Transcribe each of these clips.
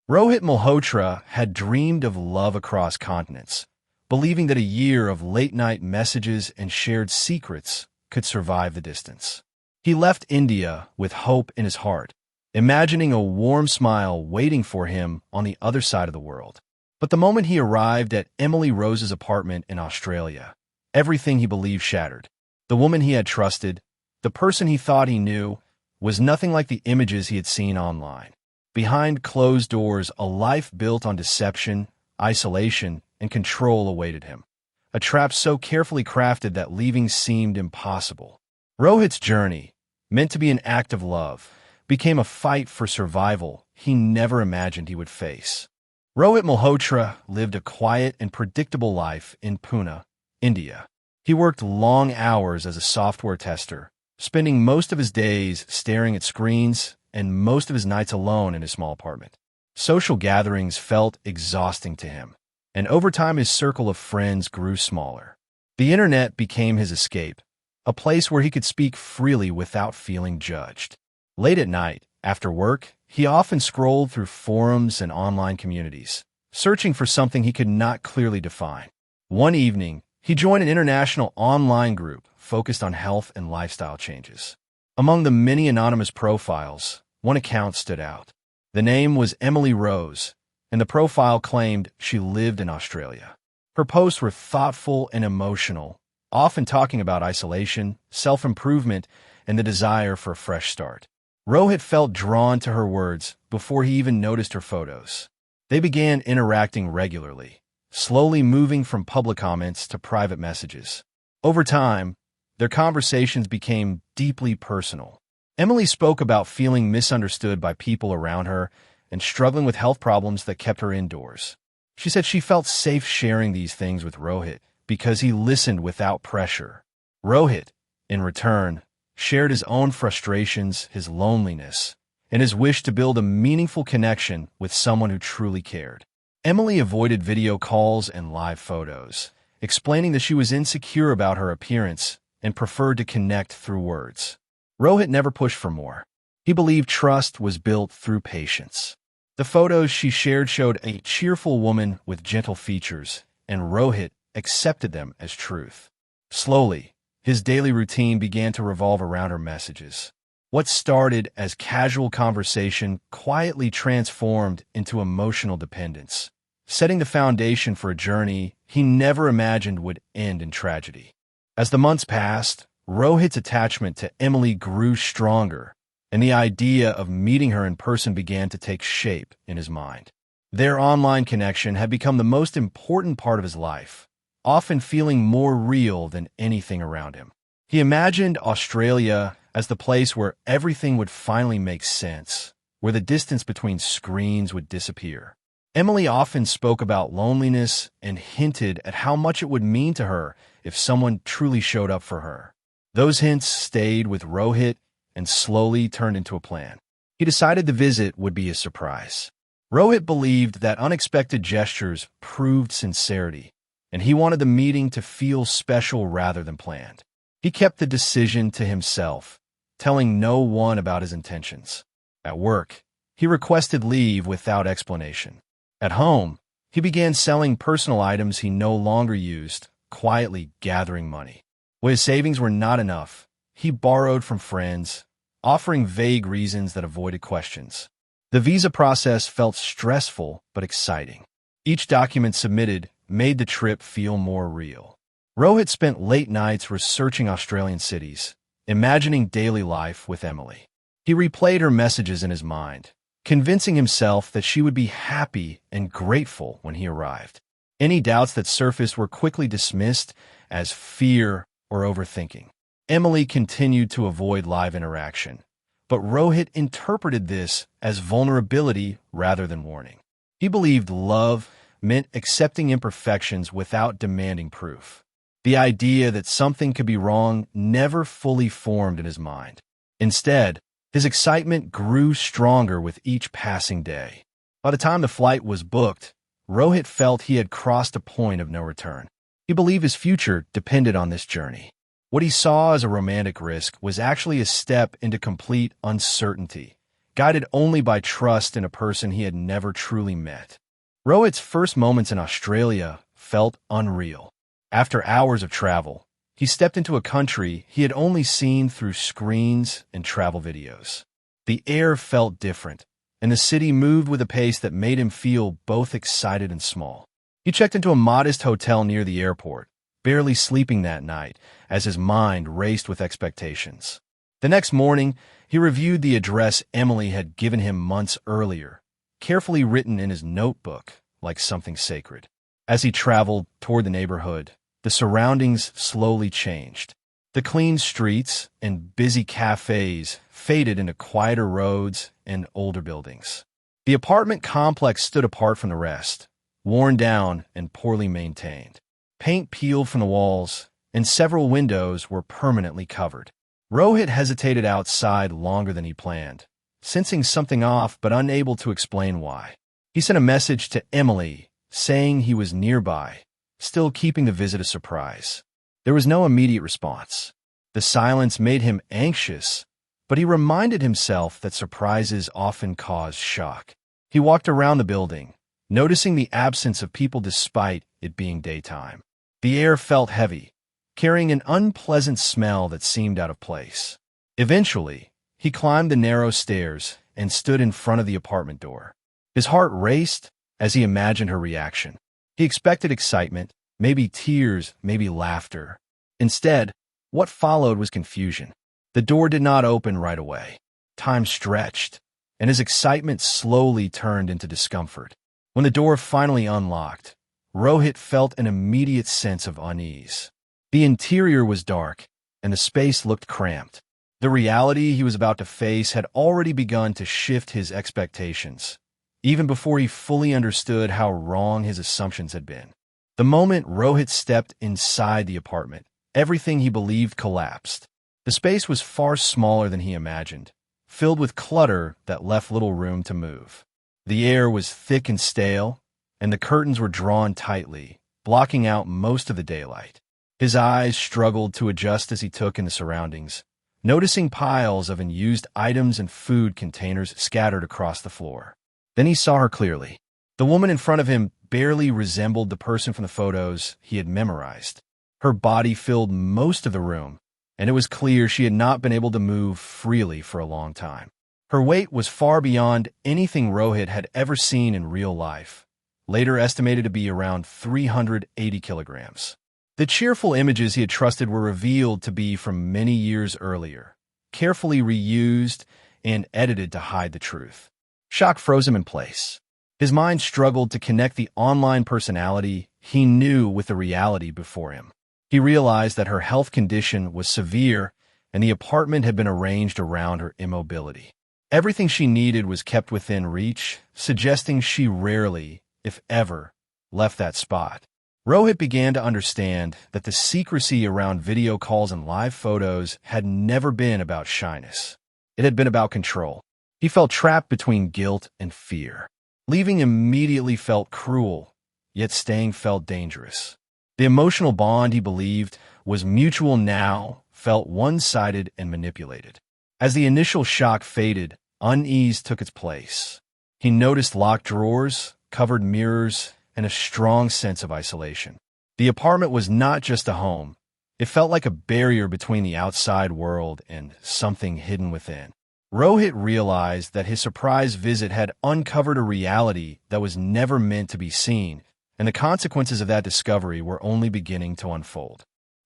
Rohit Malhotra had dreamed of love across continents, believing that a year of late-night messages and shared secrets could survive the distance. He left India with hope in his heart, imagining a warm smile waiting for him on the other side of the world. But the moment he arrived at Emily Rose's apartment in Australia, everything he believed shattered. The woman he had trusted, the person he thought he knew, was nothing like the images he had seen online. Behind closed doors, a life built on deception, isolation, and control awaited him. A trap so carefully crafted that leaving seemed impossible. Rohit's journey, meant to be an act of love, became a fight for survival he never imagined he would face. Rohit Malhotra lived a quiet and predictable life in Pune, India. He worked long hours as a software tester, spending most of his days staring at screens and most of his nights alone in his small apartment. Social gatherings felt exhausting to him, and over time his circle of friends grew smaller. The internet became his escape, a place where he could speak freely without feeling judged. Late at night, after work, he often scrolled through forums and online communities, searching for something he could not clearly define. One evening, he joined an international online group focused on health and lifestyle changes. Among the many anonymous profiles, one account stood out. The name was Emily Rose, and the profile claimed she lived in Australia. Her posts were thoughtful and emotional, often talking about isolation, self-improvement, and the desire for a fresh start. Rohit felt drawn to her words before he even noticed her photos. They began interacting regularly, slowly moving from public comments to private messages. Over time, their conversations became deeply personal. Emily spoke about feeling misunderstood by people around her and struggling with health problems that kept her indoors. She said she felt safe sharing these things with Rohit because he listened without pressure. Rohit, in return, shared his own frustrations, his loneliness, and his wish to build a meaningful connection with someone who truly cared. Emily avoided video calls and live photos, explaining that she was insecure about her appearance and preferred to connect through words. Rohit never pushed for more. He believed trust was built through patience. The photos she shared showed a cheerful woman with gentle features, and Rohit accepted them as truth. Slowly, his daily routine began to revolve around her messages. What started as casual conversation quietly transformed into emotional dependence, setting the foundation for a journey he never imagined would end in tragedy. As the months passed, Rohit's attachment to Emily grew stronger, and the idea of meeting her in person began to take shape in his mind. Their online connection had become the most important part of his life, often feeling more real than anything around him. He imagined Australia as the place where everything would finally make sense, where the distance between screens would disappear. Emily often spoke about loneliness and hinted at how much it would mean to her if someone truly showed up for her. Those hints stayed with Rohit and slowly turned into a plan. He decided the visit would be a surprise. Rohit believed that unexpected gestures proved sincerity, and he wanted the meeting to feel special rather than planned. He kept the decision to himself, telling no one about his intentions. At work, he requested leave without explanation. At home, he began selling personal items he no longer used, quietly gathering money. When his savings were not enough, he borrowed from friends, offering vague reasons that avoided questions. The visa process felt stressful but exciting. Each document submitted made the trip feel more real. Rohit spent late nights researching Australian cities, imagining daily life with Emily. He replayed her messages in his mind, convincing himself that she would be happy and grateful when he arrived. Any doubts that surfaced were quickly dismissed as fear or overthinking. Emily continued to avoid live interaction, but Rohit interpreted this as vulnerability rather than warning. He believed love meant accepting imperfections without demanding proof. The idea that something could be wrong never fully formed in his mind. Instead, his excitement grew stronger with each passing day. By the time the flight was booked, Rohit felt he had crossed a point of no return. He believed his future depended on this journey. What he saw as a romantic risk was actually a step into complete uncertainty, guided only by trust in a person he had never truly met. Rohit's first moments in Australia felt unreal. After hours of travel, he stepped into a country he had only seen through screens and travel videos. The air felt different, and the city moved with a pace that made him feel both excited and small. He checked into a modest hotel near the airport, barely sleeping that night as his mind raced with expectations. The next morning, he reviewed the address Emily had given him months earlier, carefully written in his notebook like something sacred. As he traveled toward the neighborhood, the surroundings slowly changed. The clean streets and busy cafes faded into quieter roads and older buildings. The apartment complex stood apart from the rest, worn down and poorly maintained. Paint peeled from the walls, and several windows were permanently covered. Rohit hesitated outside longer than he planned, sensing something off but unable to explain why. He sent a message to Emily, saying he was nearby, still keeping the visit a surprise. There was no immediate response. The silence made him anxious, but he reminded himself that surprises often cause shock. He walked around the building, noticing the absence of people despite it being daytime. The air felt heavy, carrying an unpleasant smell that seemed out of place. Eventually, he climbed the narrow stairs and stood in front of the apartment door. His heart raced as he imagined her reaction. He expected excitement, maybe tears, maybe laughter. Instead, what followed was confusion. The door did not open right away. Time stretched, and his excitement slowly turned into discomfort. When the door finally unlocked, Rohit felt an immediate sense of unease. The interior was dark, and the space looked cramped. The reality he was about to face had already begun to shift his expectations, even before he fully understood how wrong his assumptions had been. The moment Rohit stepped inside the apartment, everything he believed collapsed. The space was far smaller than he imagined, filled with clutter that left little room to move. The air was thick and stale, and the curtains were drawn tightly, blocking out most of the daylight. His eyes struggled to adjust as he took in the surroundings, noticing piles of unused items and food containers scattered across the floor. Then he saw her clearly. The woman in front of him barely resembled the person from the photos he had memorized. Her body filled most of the room, and it was clear she had not been able to move freely for a long time. Her weight was far beyond anything Rohit had ever seen in real life, later estimated to be around 380 kilograms. The cheerful images he had trusted were revealed to be from many years earlier, carefully reused and edited to hide the truth. Shock froze him in place. His mind struggled to connect the online personality he knew with the reality before him. He realized that her health condition was severe and the apartment had been arranged around her immobility. Everything she needed was kept within reach, suggesting she rarely, if ever, left that spot. Rohit began to understand that the secrecy around video calls and live photos had never been about shyness. It had been about control. He felt trapped between guilt and fear. Leaving immediately felt cruel, yet staying felt dangerous. The emotional bond he believed was mutual now felt one-sided and manipulated. As the initial shock faded, unease took its place. He noticed locked drawers, covered mirrors, and a strong sense of isolation. The apartment was not just a home. It felt like a barrier between the outside world and something hidden within. Rohit realized that his surprise visit had uncovered a reality that was never meant to be seen, and the consequences of that discovery were only beginning to unfold.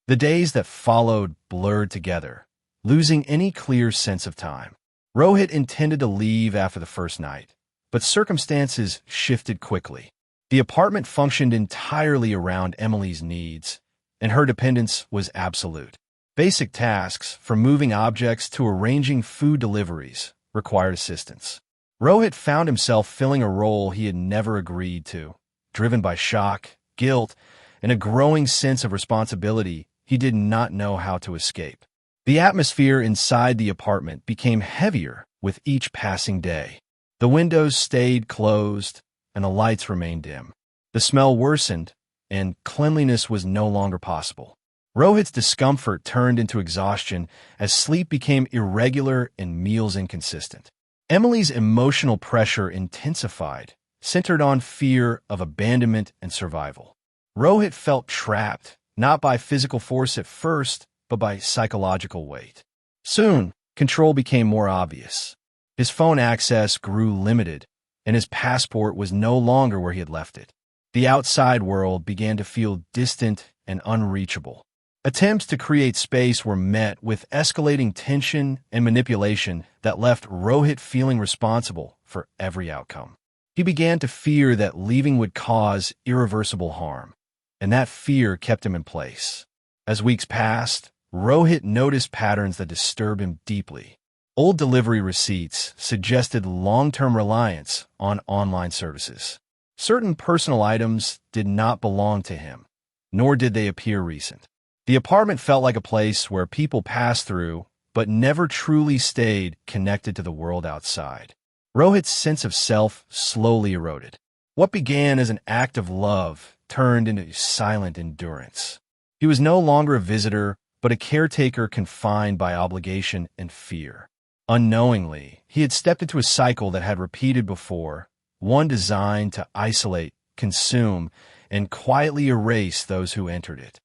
The days that followed blurred together, losing any clear sense of time. Rohit intended to leave after the first night, but circumstances shifted quickly. The apartment functioned entirely around Emily's needs, and her dependence was absolute. Basic tasks, from moving objects to arranging food deliveries, required assistance. Rohit found himself filling a role he had never agreed to, driven by shock, guilt, and a growing sense of responsibility he did not know how to escape. The atmosphere inside the apartment became heavier with each passing day. The windows stayed closed, and the lights remained dim. The smell worsened, and cleanliness was no longer possible. Rohit's discomfort turned into exhaustion as sleep became irregular and meals inconsistent. Emily's emotional pressure intensified, centered on fear of abandonment and survival. Rohit felt trapped, not by physical force at first, but by psychological weight. Soon, control became more obvious. His phone access grew limited, and his passport was no longer where he had left it. The outside world began to feel distant and unreachable. Attempts to create space were met with escalating tension and manipulation that left Rohit feeling responsible for every outcome. He began to fear that leaving would cause irreversible harm, and that fear kept him in place. As weeks passed, Rohit noticed patterns that disturbed him deeply. Old delivery receipts suggested long-term reliance on online services. Certain personal items did not belong to him, nor did they appear recent. The apartment felt like a place where people passed through, but never truly stayed connected to the world outside. Rohit's sense of self slowly eroded. What began as an act of love turned into silent endurance. He was no longer a visitor, but a caretaker confined by obligation and fear. Unknowingly, he had stepped into a cycle that had repeated before, one designed to isolate, consume, and quietly erase those who entered it.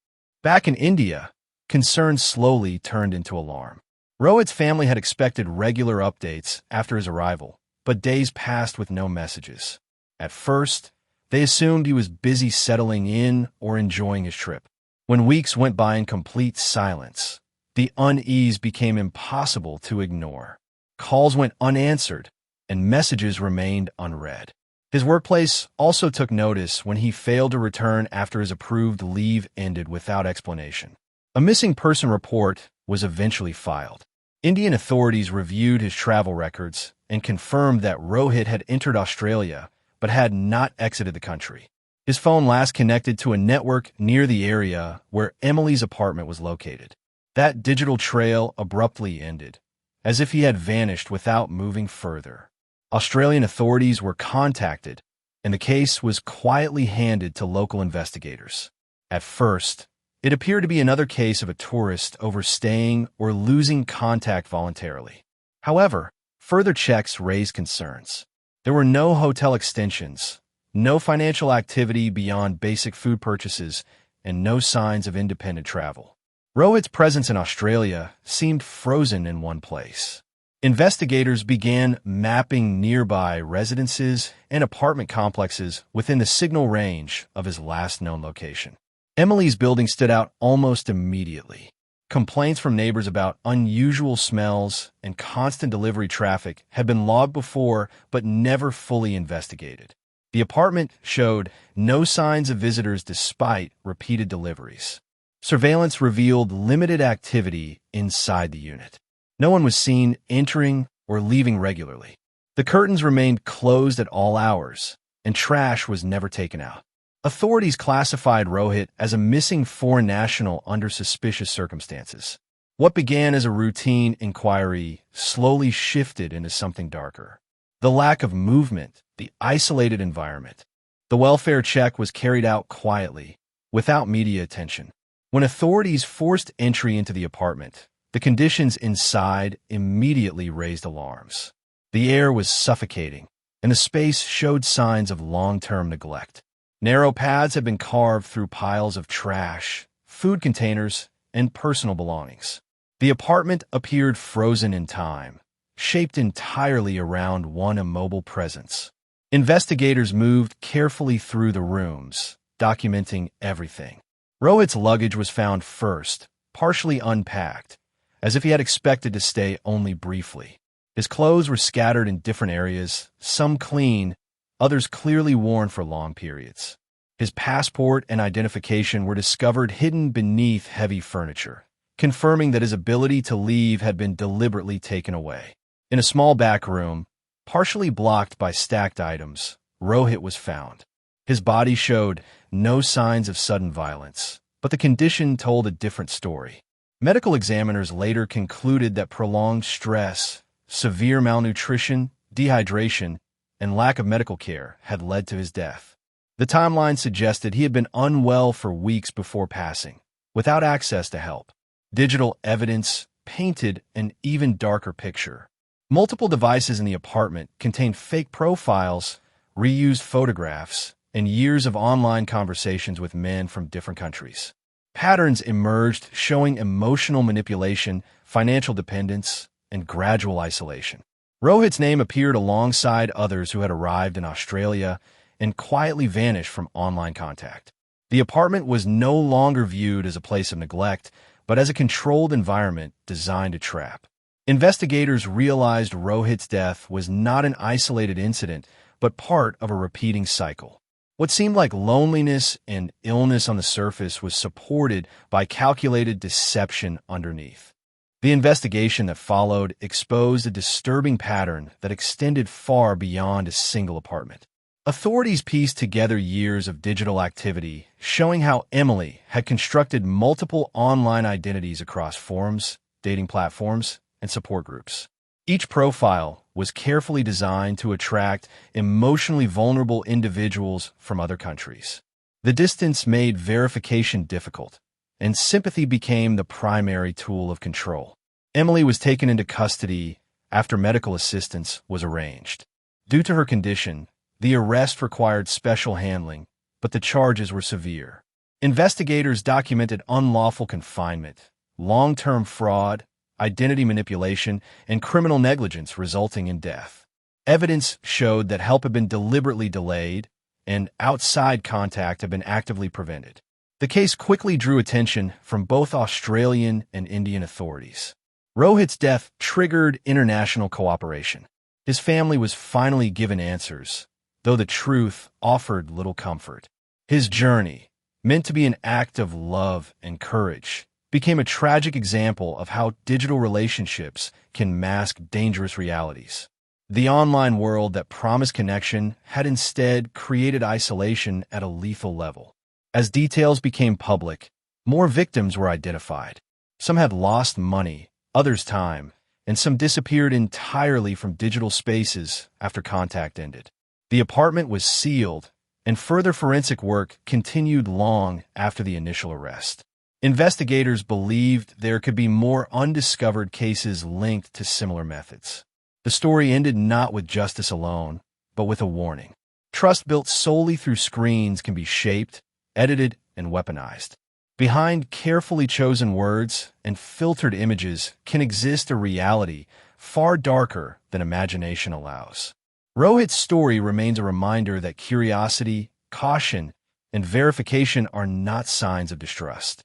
Back in India, concern slowly turned into alarm. Rohit's family had expected regular updates after his arrival, but days passed with no messages. At first, they assumed he was busy settling in or enjoying his trip. When weeks went by in complete silence, the unease became impossible to ignore. Calls went unanswered, and messages remained unread. His workplace also took notice when he failed to return after his approved leave ended without explanation. A missing person report was eventually filed. Indian authorities reviewed his travel records and confirmed that Rohit had entered Australia but had not exited the country. His phone last connected to a network near the area where Emily's apartment was located. That digital trail abruptly ended, as if he had vanished without moving further. Australian authorities were contacted, and the case was quietly handed to local investigators. At first, it appeared to be another case of a tourist overstaying or losing contact voluntarily. However, further checks raised concerns. There were no hotel extensions, no financial activity beyond basic food purchases, and no signs of independent travel. Rohit's presence in Australia seemed frozen in one place. Investigators began mapping nearby residences and apartment complexes within the signal range of his last known location. Emily's building stood out almost immediately. Complaints from neighbors about unusual smells and constant delivery traffic had been logged before but never fully investigated. The apartment showed no signs of visitors despite repeated deliveries. Surveillance revealed limited activity inside the unit. No one was seen entering or leaving regularly. The curtains remained closed at all hours, and trash was never taken out. Authorities classified Rohit as a missing foreign national under suspicious circumstances. What began as a routine inquiry slowly shifted into something darker. The lack of movement, the isolated environment. The welfare check was carried out quietly, without media attention. When authorities forced entry into the apartment, the conditions inside immediately raised alarms. The air was suffocating, and the space showed signs of long-term neglect. Narrow paths had been carved through piles of trash, food containers, and personal belongings. The apartment appeared frozen in time, shaped entirely around one immobile presence. Investigators moved carefully through the rooms, documenting everything. Rohit's luggage was found first, partially unpacked, as if he had expected to stay only briefly. His clothes were scattered in different areas, some clean, others clearly worn for long periods. His passport and identification were discovered hidden beneath heavy furniture, confirming that his ability to leave had been deliberately taken away. In a small back room, partially blocked by stacked items, Rohit was found. His body showed no signs of sudden violence, but the condition told a different story. Medical examiners later concluded that prolonged stress, severe malnutrition, dehydration, and lack of medical care had led to his death. The timeline suggested he had been unwell for weeks before passing, without access to help. Digital evidence painted an even darker picture. Multiple devices in the apartment contained fake profiles, reused photographs, and years of online conversations with men from different countries. Patterns emerged showing emotional manipulation, financial dependence, and gradual isolation. Rohit's name appeared alongside others who had arrived in Australia and quietly vanished from online contact. The apartment was no longer viewed as a place of neglect, but as a controlled environment designed to trap. Investigators realized Rohit's death was not an isolated incident, but part of a repeating cycle. What seemed like loneliness and illness on the surface was supported by calculated deception underneath. The investigation that followed exposed a disturbing pattern that extended far beyond a single apartment. Authorities pieced together years of digital activity, showing how Emily had constructed multiple online identities across forums, dating platforms, and support groups. Each profile was carefully designed to attract emotionally vulnerable individuals from other countries. The distance made verification difficult, and sympathy became the primary tool of control. Emily was taken into custody after medical assistance was arranged. Due to her condition, the arrest required special handling, but the charges were severe. Investigators documented unlawful confinement, long-term fraud, identity manipulation, and criminal negligence resulting in death. Evidence showed that help had been deliberately delayed and outside contact had been actively prevented. The case quickly drew attention from both Australian and Indian authorities. Rohit's death triggered international cooperation. His family was finally given answers, though the truth offered little comfort. His journey, meant to be an act of love and courage, became a tragic example of how digital relationships can mask dangerous realities. The online world that promised connection had instead created isolation at a lethal level. As details became public, more victims were identified. Some had lost money, others time, and some disappeared entirely from digital spaces after contact ended. The apartment was sealed, and further forensic work continued long after the initial arrest. Investigators believed there could be more undiscovered cases linked to similar methods. The story ended not with justice alone, but with a warning. Trust built solely through screens can be shaped, edited, and weaponized. Behind carefully chosen words and filtered images can exist a reality far darker than imagination allows. Rohit's story remains a reminder that curiosity, caution, and verification are not signs of distrust.